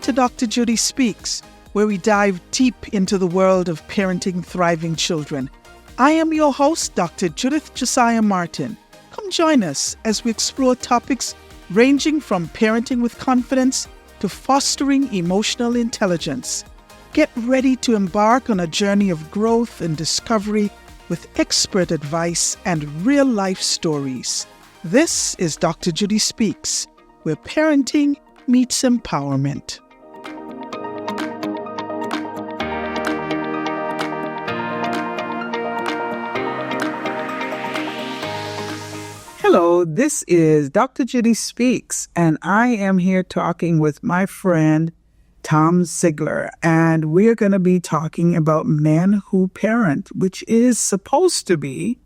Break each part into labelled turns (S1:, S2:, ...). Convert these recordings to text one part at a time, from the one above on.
S1: to Dr. Judi Speaks, where we dive deep into the world of parenting thriving children. I am your host, Dr. Judith Josiah Martin. Come join us as we explore topics ranging from parenting with confidence to fostering emotional intelligence. Get ready to embark on a journey of growth and discovery with expert advice and real-life stories. This is Dr. Judi Speaks, where parenting meets empowerment. Hello, this is Dr. Judi Speaks, and I am here talking with my friend Tom Sigler, and we're going to be talking about men who parent, which is supposed to be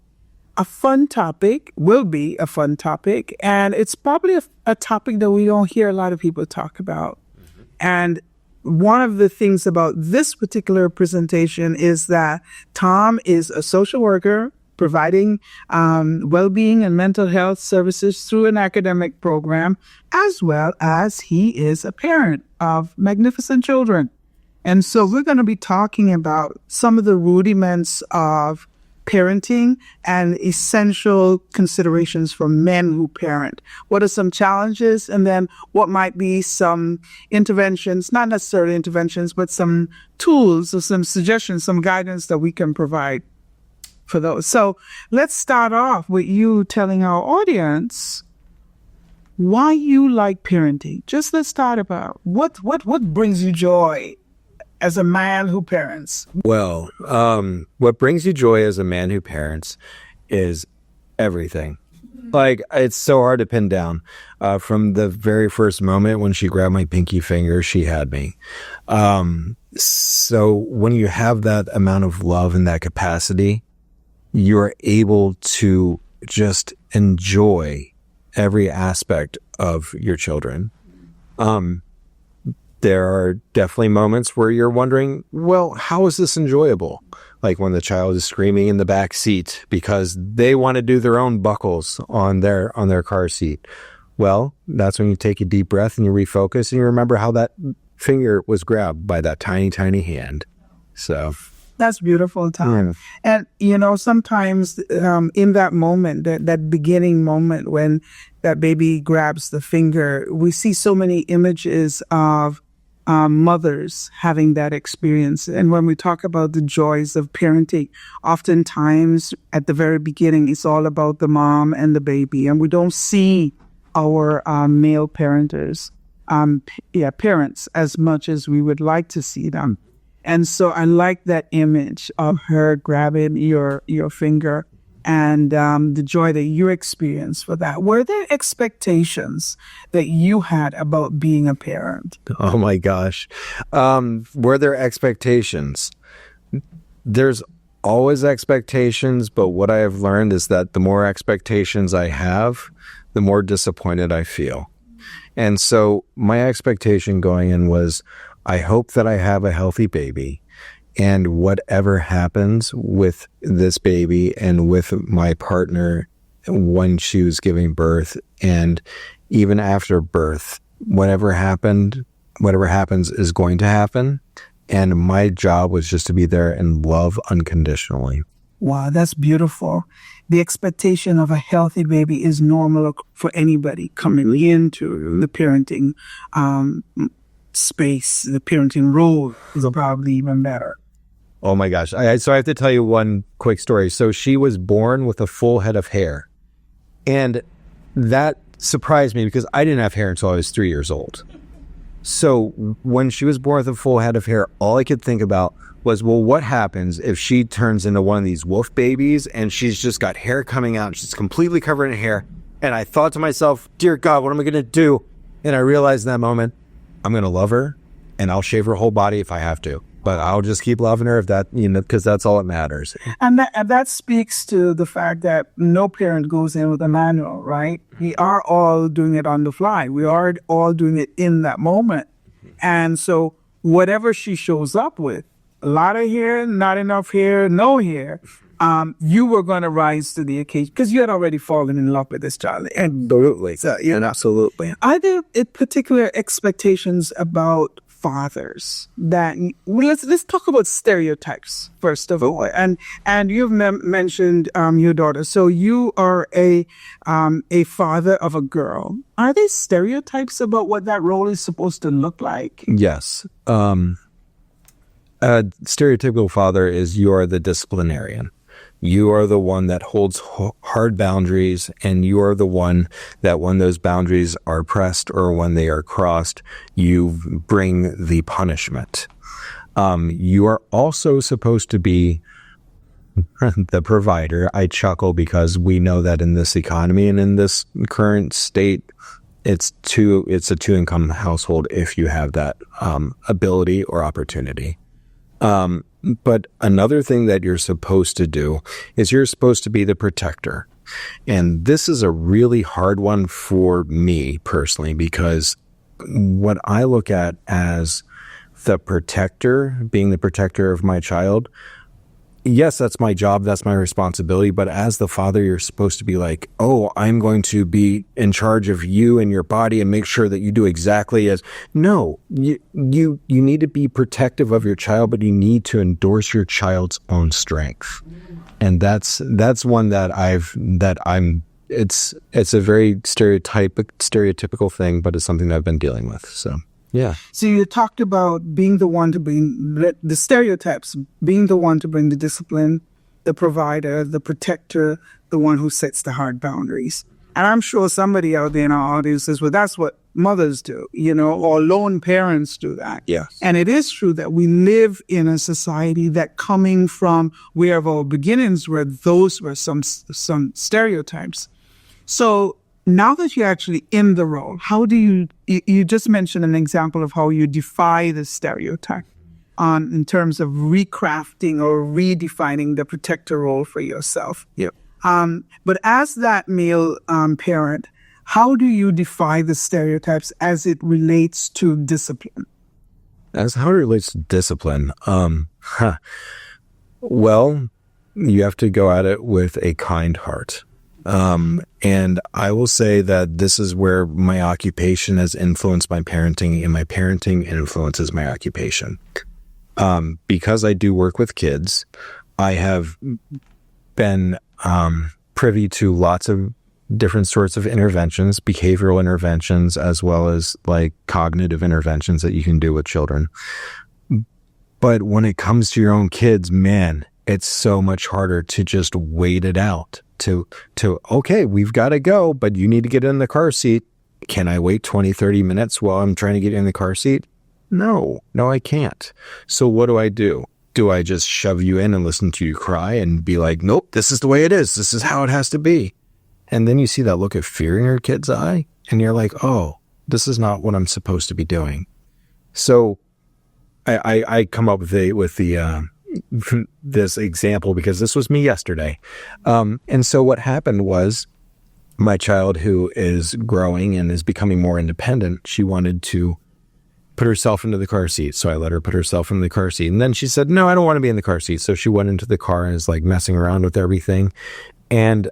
S1: a fun topic, will be a fun topic, and it's probably a topic that we don't hear a lot of people talk about. Mm-hmm. And one of the things about this particular presentation is that Tom is a social worker providing well-being and mental health services through an academic program, as well as he is a parent of magnificent children. And so we're going to be talking about some of the rudiments of parenting and essential considerations for men who parent. What are some challenges? And then what might be some interventions, not necessarily interventions, but some tools or some suggestions, some guidance that we can provide for those. So let's start off with you telling our audience why you like parenting. Just let's start about what brings you joy as a man who parents.
S2: Well, what brings you joy as a man who parents is everything. Like, it's so hard to pin down. From the very first moment when she grabbed my pinky finger, she had me. So when you have that amount of love and that capacity, you're able to just enjoy every aspect of your children. There are definitely moments where you're wondering, well, how is this enjoyable? Like when the child is screaming in the back seat because they want to do their own buckles on their car seat. Well, that's when you take a deep breath and you refocus and you remember how that finger was grabbed by that tiny, tiny hand. So
S1: that's beautiful, Tom. Yeah. And, sometimes in that moment, that beginning moment when that baby grabs the finger, we see so many images of mothers having that experience. And when we talk about the joys of parenting, oftentimes at the very beginning, it's all about the mom and the baby. And we don't see our male parents as much as we would like to see them. And so I like that image of her grabbing your finger and the joy that you experienced for that. Were there expectations that you had about being a parent?
S2: Oh my gosh. Were there expectations? There's always expectations, but what I have learned is that the more expectations I have, the more disappointed I feel. And so my expectation going in was, I hope that I have a healthy baby, and whatever happens with this baby and with my partner when she was giving birth and even after birth, whatever happens is going to happen. And my job was just to be there and love unconditionally.
S1: Wow, that's beautiful. The expectation of a healthy baby is normal for anybody coming into the parenting space. The parenting role is probably even better.
S2: Oh my gosh. So I have to tell you one quick story. So she was born with a full head of hair. And that surprised me because I didn't have hair until I was 3 years old. So when she was born with a full head of hair, all I could think about was, well, what happens if she turns into one of these wolf babies and she's just got hair coming out and she's completely covered in hair? And I thought to myself, dear God, what am I going to do? And I realized in that moment, I'm going to love her and I'll shave her whole body if I have to. But I'll just keep loving her if that, because that's all that matters.
S1: And that speaks to the fact that no parent goes in with a manual, right? We are all doing it on the fly. We are all doing it in that moment. And so whatever she shows up with, a lot of hair, not enough hair, no hair, you were going to rise to the occasion because you had already fallen in love with this child.
S2: Absolutely.
S1: So, absolutely. Are there particular expectations about fathers that let's talk about stereotypes first of all, and you've mentioned your daughter, so you are a father of a girl. Are there stereotypes about what that role is supposed to look like?
S2: Yes. A stereotypical father is you are the disciplinarian. You are the one that holds hard boundaries, and you are the one that when those boundaries are pressed or when they are crossed, you bring the punishment. You are also supposed to be the provider. I chuckle because we know that in this economy and in this current state, it's a two-income household if you have that ability or opportunity. But another thing that you're supposed to do is you're supposed to be the protector. And this is a really hard one for me personally, because what I look at as the protector, being the protector of my child, yes, that's my job, that's my responsibility. But as the father, you're supposed to be like, oh, I'm going to be in charge of you and your body and make sure that you do exactly as. No, you need to be protective of your child, but you need to endorse your child's own strength. And that's one it's a very stereotypical thing, but it's something that I've been dealing with. So. Yeah.
S1: So you talked about being the one to bring the stereotypes, being the one to bring the discipline, the provider, the protector, the one who sets the hard boundaries. And I'm sure somebody out there in our audience says, well, that's what mothers do, or lone parents do that.
S2: Yeah.
S1: And it is true that we live in a society that coming from where our beginnings were, those were some stereotypes. So now that you're actually in the role, how do you just mentioned an example of how you defy the stereotype in terms of recrafting or redefining the protector role for yourself.
S2: Yep.
S1: But as that male parent, how do you defy the stereotypes as it relates to discipline?
S2: As how it relates to discipline, well, you have to go at it with a kind heart. And I will say that this is where my occupation has influenced my parenting, and my parenting influences my occupation. Because I do work with kids, I have been privy to lots of different sorts of interventions, behavioral interventions, as well as like cognitive interventions that you can do with children. But when it comes to your own kids, man, it's so much harder to just wait it out. Okay, we've got to go, but you need to get in the car seat. Can I wait 20, 30 minutes while I'm trying to get in the car seat? No, I can't. So what do? Do I just shove you in and listen to you cry and be like, nope, this is the way it is. This is how it has to be. And then you see that look of fear in your kid's eye and you're like, oh, this is not what I'm supposed to be doing. So I come up with this example because this was me yesterday. And so what happened was my child, who is growing and is becoming more independent, she wanted to put herself into the car seat. So I let her put herself in the car seat. And then she said, no, I don't want to be in the car seat. So she went into the car and is like messing around with everything. And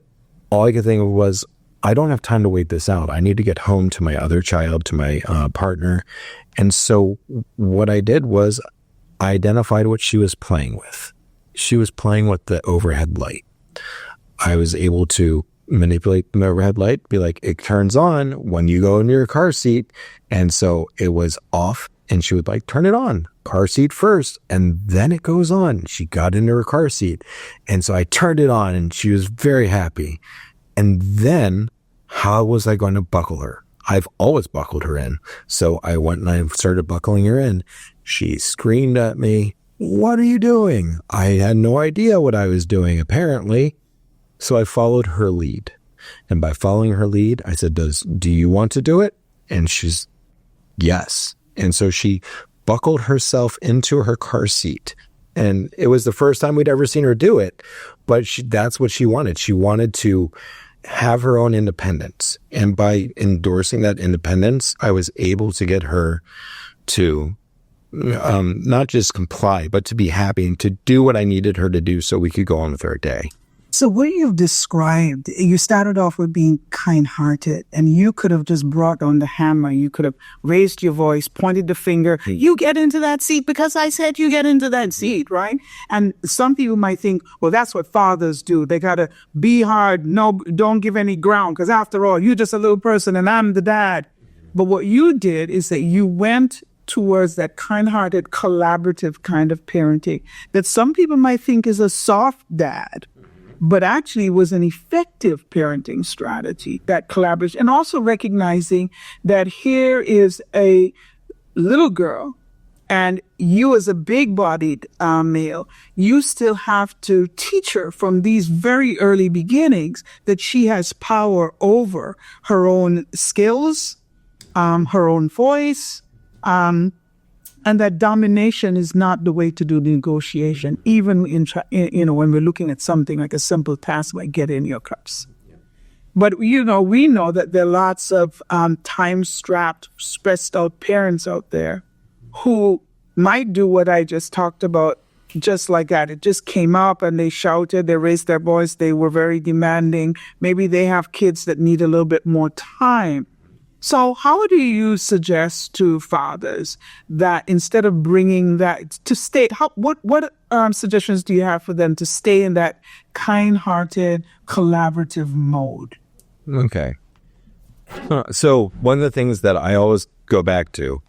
S2: all I could think of was, I don't have time to wait this out. I need to get home to my other child, to my partner. And so what I did was I identified what she was playing with. She was playing with the overhead light. I was able to manipulate the overhead light, be like, it turns on when you go into your car seat. And so it was off and she would like, turn it on, car seat first. And then it goes on. She got into her car seat. And so I turned it on and she was very happy. And then how was I going to buckle her? I've always buckled her in. So I went and I started buckling her in. She screamed at me, what are you doing? I had no idea what I was doing, apparently. So I followed her lead. And by following her lead, I said, do you want to do it? And she's, yes. And so she buckled herself into her car seat. And it was the first time we'd ever seen her do it. But that's what she wanted. She wanted to have her own independence. And by endorsing that independence, I was able to get her to not just comply, but to be happy and to do what I needed her to do so we could go on with our day.
S1: So what you've described, you started off with being kind-hearted, and you could have just brought on the hammer. You could have raised your voice, pointed the finger. You get into that seat because I said you get into that seat, right? And some people might think, well, that's what fathers do. They got to be hard. No, don't give any ground, because after all, you're just a little person and I'm the dad. But what you did is that you went towards that kind-hearted, collaborative kind of parenting that some people might think is a soft dad, but actually was an effective parenting strategy, that collaboration. And also recognizing that here is a little girl, and you as a big-bodied male, you still have to teach her from these very early beginnings that she has power over her own skills, her own voice, and that domination is not the way to do negotiation, even when we're looking at something like a simple task like get in your cups. But, we know that there are lots of time-strapped, stressed-out parents out there who might do what I just talked about, just like that. It just came up and they shouted, they raised their voice, they were very demanding. Maybe they have kids that need a little bit more time. So how do you suggest to fathers that instead of bringing that to stay, what suggestions do you have for them to stay in that kind-hearted, collaborative mode?
S2: Okay. So one of the things that I always go back to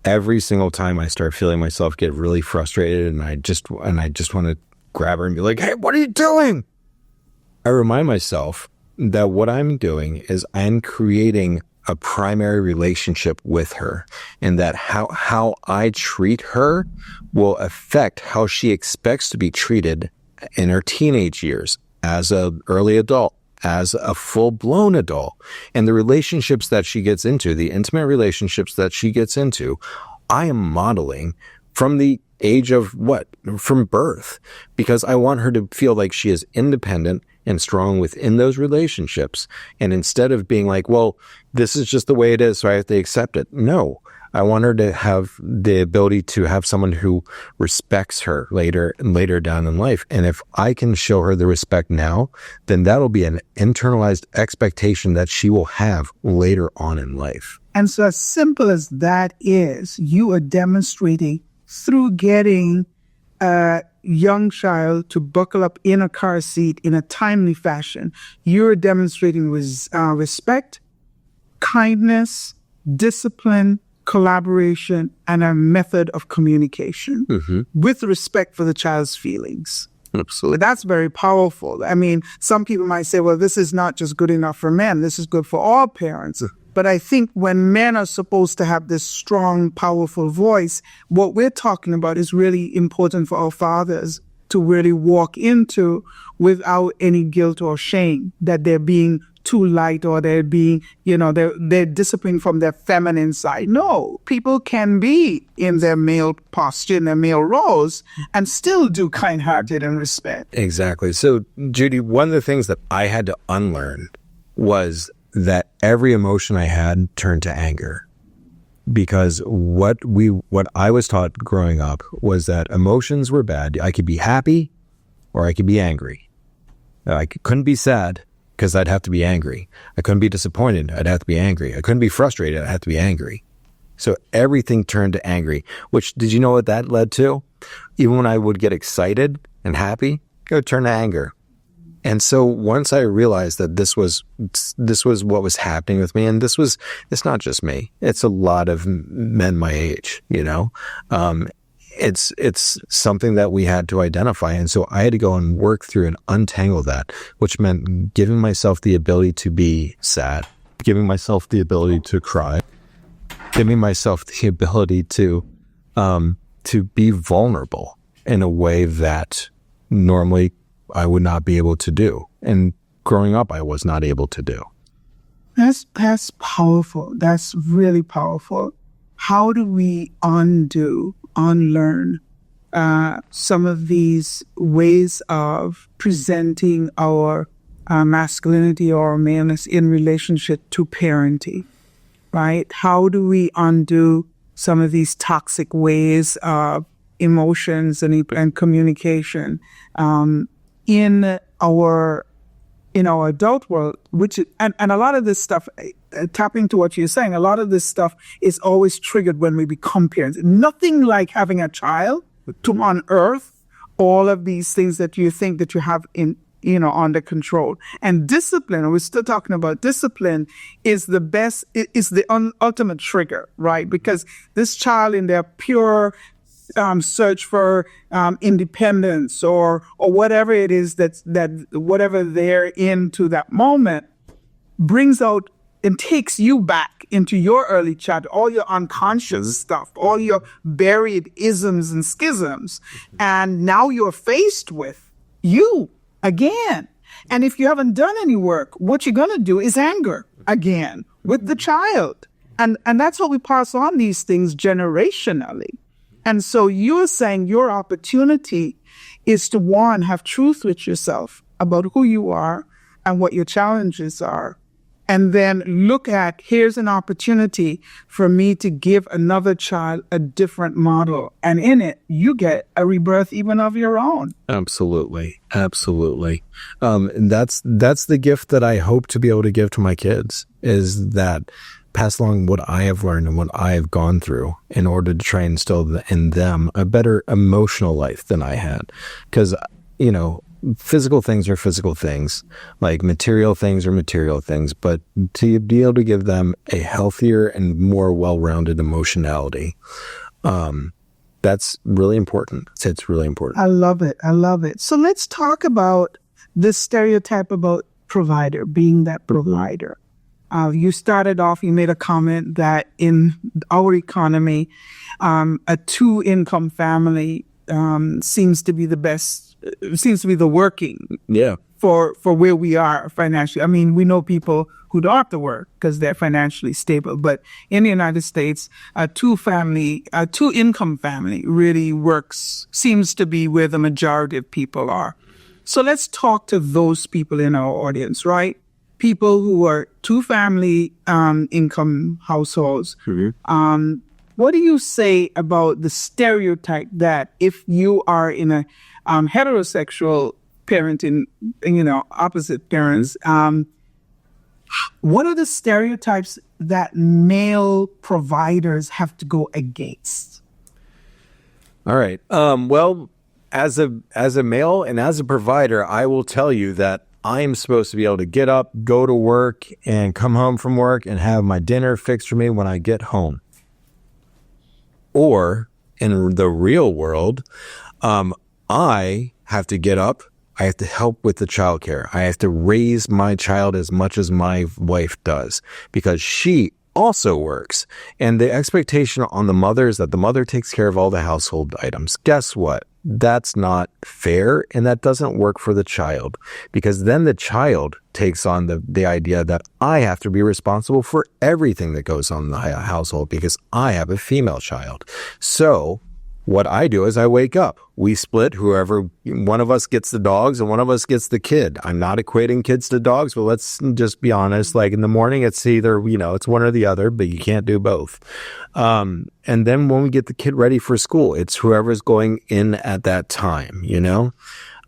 S2: every single time I start feeling myself get really frustrated and I just want to grab her and be like, hey, what are you doing? I remind myself that what I'm doing is I'm creating a primary relationship with her, and that how I treat her will affect how she expects to be treated in her teenage years, as an early adult, as a full-blown adult. And the relationships that she gets into, the intimate relationships that she gets into, I am modeling from the age of from birth, because I want her to feel like she is independent and strong within those relationships. And instead of being like, well, this is just the way it is, so I have to accept it. No, I want her to have the ability to have someone who respects her later down in life. And if I can show her the respect now, then that'll be an internalized expectation that she will have later on in life.
S1: And so as simple as that is, you are demonstrating through getting a young child to buckle up in a car seat in a timely fashion, you're demonstrating respect, kindness, discipline, collaboration, and a method of communication with respect for the child's feelings.
S2: Absolutely.
S1: That's very powerful. I mean, some people might say, well, this is not just good enough for men. This is good for all parents. But I think when men are supposed to have this strong, powerful voice, what we're talking about is really important for our fathers to really walk into without any guilt or shame that they're being too light or they're being, they're disciplining from their feminine side. No, people can be in their male posture, in their male roles, and still do kind-hearted and respect.
S2: Exactly. So, Judi, one of the things that I had to unlearn was that every emotion I had turned to anger, because what I was taught growing up was that emotions were bad. I could be happy or I could be angry. I couldn't be sad because I'd have to be angry. I couldn't be disappointed. I'd have to be angry. I couldn't be frustrated. I'd have to be angry. So everything turned to angry, which, did you know what that led to? Even when I would get excited and happy, it would turn to anger. And so once I realized that this was what was happening with me, and it's not just me, it's a lot of men my age, it's something that we had to identify. And so I had to go and work through and untangle that, which meant giving myself the ability to be sad, giving myself the ability to cry, giving myself the ability to be vulnerable in a way that normally I would not be able to do. And growing up, I was not able to do.
S1: That's powerful. That's really powerful. How do we unlearn some of these ways of presenting our masculinity or maleness in relationship to parenting, right? How do we undo some of these toxic ways of emotions and communication? in our adult world, and a lot of this stuff, tapping to what you're saying, a lot of this stuff is always triggered when we become parents. Nothing like having a child to unearth all of these things that you think that you have under control. And discipline, we're still talking about discipline, is the best, is the ultimate trigger, right? Because this child in their pure search for independence or whatever it is that whatever they're into that moment brings out and takes you back into your early childhood, all your unconscious stuff, all your buried isms and schisms. And now you're faced with you again. And if you haven't done any work, what you're going to do is anger again with the child. And that's how we pass on these things generationally. And so you're saying your opportunity is to, one, have truth with yourself about who you are and what your challenges are. And then look at, here's an opportunity for me to give another child a different model. And in it, you get a rebirth even of your own.
S2: Absolutely. Absolutely. And that's the gift that I hope to be able to give to my kids, is that pass along what I have learned and what I have gone through in order to try and instill in them a better emotional life than I had. Because, physical things are physical things, like material things are material things, but to be able to give them a healthier and more well-rounded emotionality, that's really important. It's really important.
S1: I love it. I love it. So let's talk about this stereotype about provider, being that provider. You started off, you made a comment that in our economy, a two-income family seems to be the best, seems to be the working for where we are financially. I mean, we know people who don't have to work because they're financially stable, but in the United States, a two-income family really works, seems to be where the majority of people are. So let's talk to those people in our audience, right? People who are two-family income households. Mm-hmm. What do you say about the stereotype that if you are in a heterosexual parenting, opposite parents, what are the stereotypes that male providers have to go against?
S2: All right. Well, as a male and as a provider, I will tell you that I am supposed to be able to get up, go to work, and come home from work and have my dinner fixed for me when I get home. Or in the real world, I have to get up. I have to help with the childcare. I have to raise my child as much as my wife does because she also works. And the expectation on the mother is that the mother takes care of all the household items. Guess what? That's not fair, and that doesn't work for the child, because then the child takes on the idea that I have to be responsible for everything that goes on in the household because I have a female child. So what I do is I wake up. We split. Whoever, one of us gets the dogs and one of us gets the kid. I'm not equating kids to dogs, but let's just be honest. Like in the morning, it's either, it's one or the other, but you can't do both. And then when we get the kid ready for school, it's whoever's going in at that time,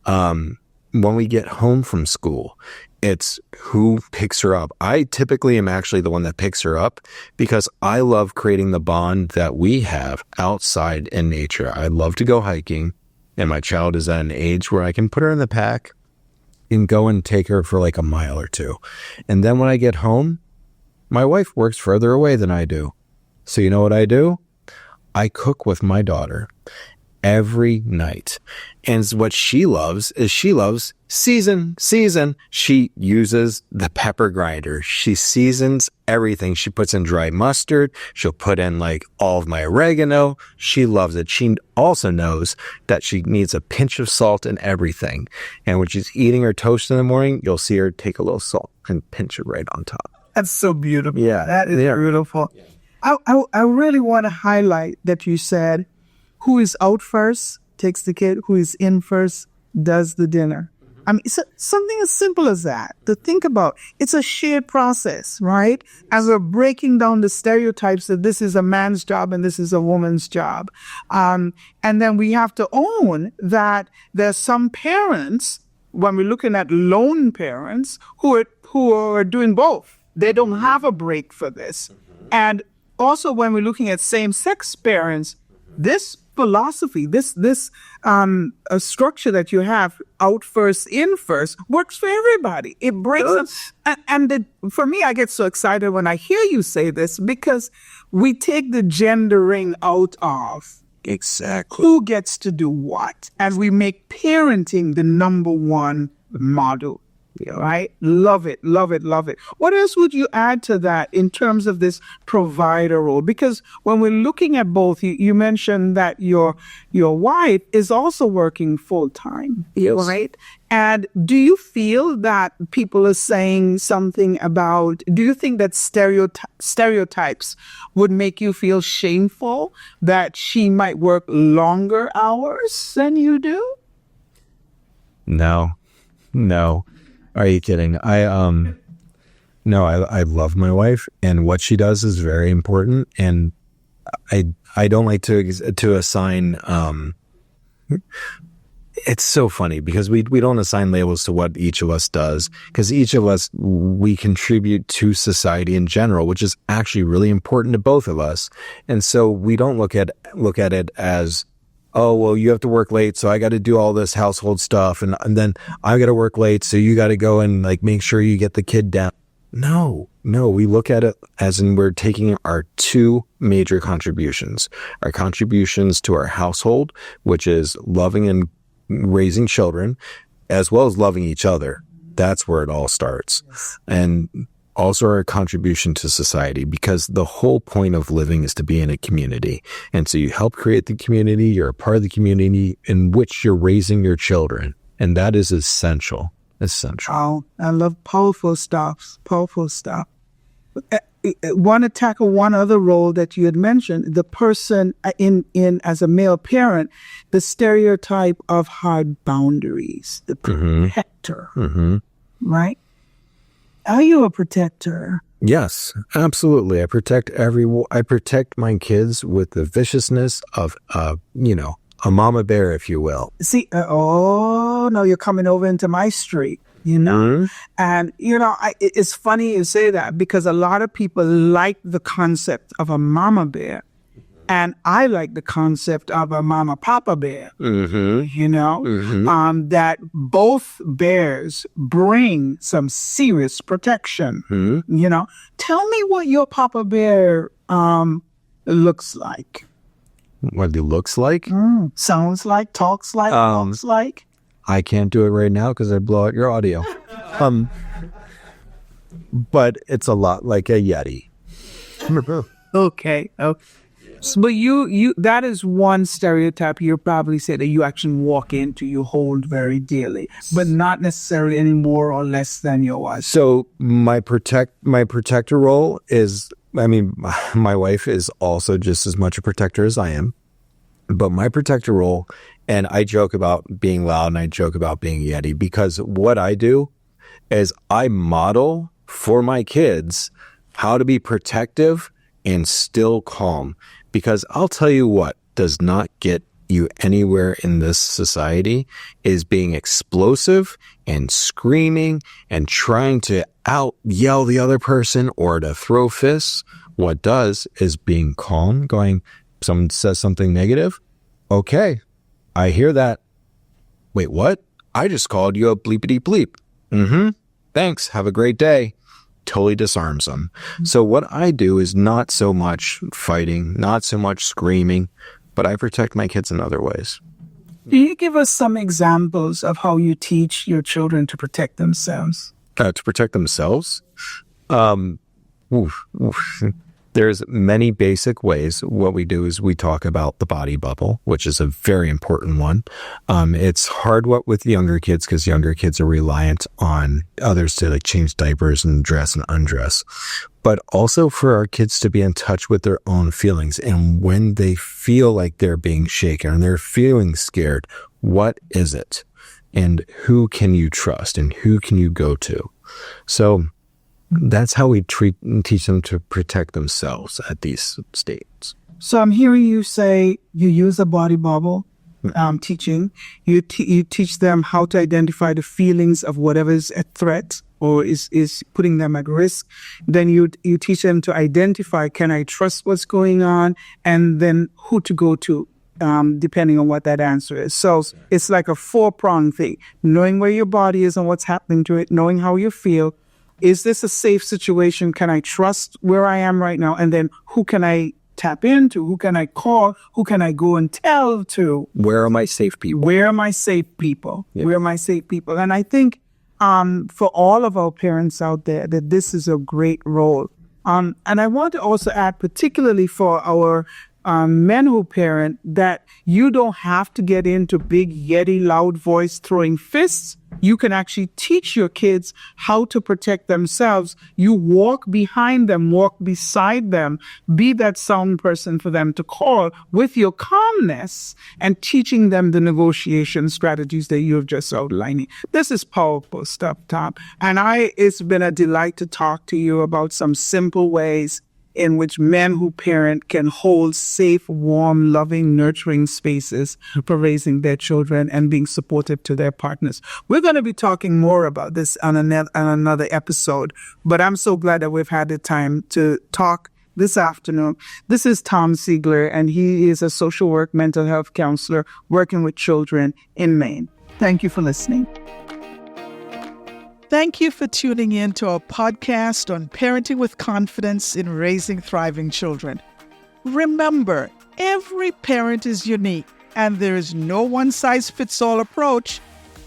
S2: when we get home from school, it's who picks her up. I typically am actually the one that picks her up because I love creating the bond that we have outside in nature. I love to go hiking, and my child is at an age where I can put her in the pack and go and take her for like a mile or two. And then when I get home, my wife works further away than I do. So you know what I do? I cook with my daughter every night. And what she loves is season. She uses the pepper grinder. She seasons everything. She puts in dry mustard. She'll put in like all of my oregano. She loves it. She also knows that she needs a pinch of salt in everything. And when she's eating her toast in the morning, you'll see her take a little salt and pinch it right on top.
S1: That's so beautiful.
S2: Yeah.
S1: That is beautiful. Yeah. I really want to highlight that you said, who is out first takes the kid, who is in first does the dinner. I mean, it's something as simple as that to think about. It's a shared process, right? As we're breaking down the stereotypes that this is a man's job and this is a woman's job. And then we have to own that there's some parents when we're looking at lone parents who are doing both, they don't have a break for this. And also when we're looking at same-sex parents, this philosophy, this a structure that you have, out first, in first, works for everybody. It breaks up. For me, I get so excited when I hear you say this, because we take the gendering out of
S2: Exactly.
S1: who gets to do what, and we make parenting the number one model. Right? Love it, love it, love it. What else would you add to that in terms of this provider role? Because when we're looking at both, you mentioned that your wife is also working full time, right? And do you feel that people are saying something about, do you think that stereotypes would make you feel shameful that she might work longer hours than you do?
S2: No. Are you kidding? I love my wife, and what she does is very important. And I don't like to assign. It's so funny because we don't assign labels to what each of us does, because each of us, we contribute to society in general, which is actually really important to both of us. And so we don't look at it as, oh, well, you have to work late, so I got to do all this household stuff, and then I got to work late, so you got to go and like make sure you get the kid down. No, we look at it as in we're taking our two major contributions. Our contributions to our household, which is loving and raising children, as well as loving each other. That's where it all starts. And also our contribution to society, because the whole point of living is to be in a community. And so you help create the community, you're a part of the community in which you're raising your children. And that is essential.
S1: Oh, I love powerful stuff. Want to tackle one other role that you had mentioned, the person in as a male parent, the stereotype of hard boundaries, the protector, right? Are you a protector?
S2: Yes, absolutely. I protect my kids with the viciousness of, a mama bear, if you will.
S1: See, no, you're coming over into my street, And, it's funny you say that, because a lot of people like the concept of a mama bear. And I like the concept of a mama papa bear, that both bears bring some serious protection. Tell me what your papa bear looks like.
S2: What he looks like?
S1: Sounds like, talks like, walks like.
S2: I can't do it right now because I blow out your audio. But it's a lot like a Yeti.
S1: Okay. But you that is one stereotype you probably say that you actually walk into, you hold very dearly, but not necessarily any more or less than your wife.
S2: So my protector role is, my wife is also just as much a protector as I am, but my protector role, and I joke about being loud and I joke about being Yeti, because what I do is I model for my kids how to be protective and still calm. Because I'll tell you what does not get you anywhere in this society is being explosive and screaming and trying to out yell the other person or to throw fists. What does is being calm, going, someone says something negative. Okay, I hear that. Wait, what? I just called you a bleepity bleep. Thanks. Have a great day. Totally disarms them. So what I do is not so much fighting, not so much screaming, but I protect my kids in other ways.
S1: Do you give us some examples of how you teach your children to protect themselves?
S2: To protect themselves? There's many basic ways. What we do is we talk about the body bubble, which is a very important one. It's hard with younger kids because younger kids are reliant on others to like change diapers and dress and undress. But also for our kids to be in touch with their own feelings. And when they feel like they're being shaken and they're feeling scared, what is it? And who can you trust? And who can you go to? So that's how we teach them to protect themselves at these states.
S1: So I'm hearing you say you use a body bubble. teaching. You teach them how to identify the feelings of whatever is a threat or is putting them at risk. Then you teach them to identify, can I trust what's going on? And then who to go to, depending on what that answer is. So it's like a 4-pronged thing. Knowing where your body is and what's happening to it, knowing how you feel. Is this a safe situation? Can I trust where I am right now? And then who can I tap into? Who can I call? Who can I go and tell to?
S2: Where are my safe people?
S1: Where are my safe people?
S2: Yeah.
S1: Where are my safe people? And I think for all of our parents out there, that this is a great role. And I want to also add, particularly for our men who parent, that you don't have to get into big, yeti, loud voice throwing fists. You can actually teach your kids how to protect themselves. You walk behind them, walk beside them, be that sound person for them to call with your calmness and teaching them the negotiation strategies that you have just outlined. This is powerful stuff, Tom. And it's been a delight to talk to you about some simple ways in which men who parent can hold safe, warm, loving, nurturing spaces for raising their children and being supportive to their partners. We're going to be talking more about this on another episode, but I'm so glad that we've had the time to talk this afternoon. This is Tom Sigler, and he is a social work mental health counselor working with children in Maine. Thank you for listening. Thank you for tuning in to our podcast on parenting with confidence in raising thriving children. Remember, every parent is unique and there is no one-size-fits-all approach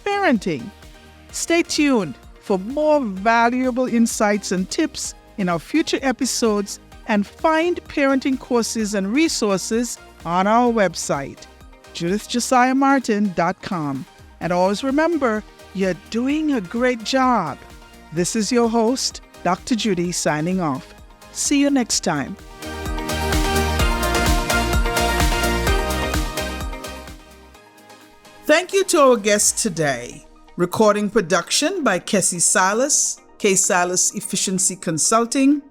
S1: parenting. Stay tuned for more valuable insights and tips in our future episodes, and find parenting courses and resources on our website, judithjosiahmartin.com. And always remember, you're doing a great job. This is your host, Dr. Judi, signing off. See you next time. Thank you to our guest today. Recording production by Kessie Silas, K. Silas Efficiency Consulting.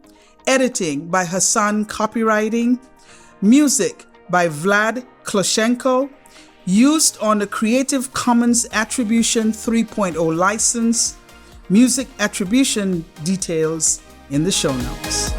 S1: Editing by Hasan Copywriting. Music by Vlad Kloshenko. Used on the Creative Commons Attribution 3.0 license. Music attribution details in the show notes.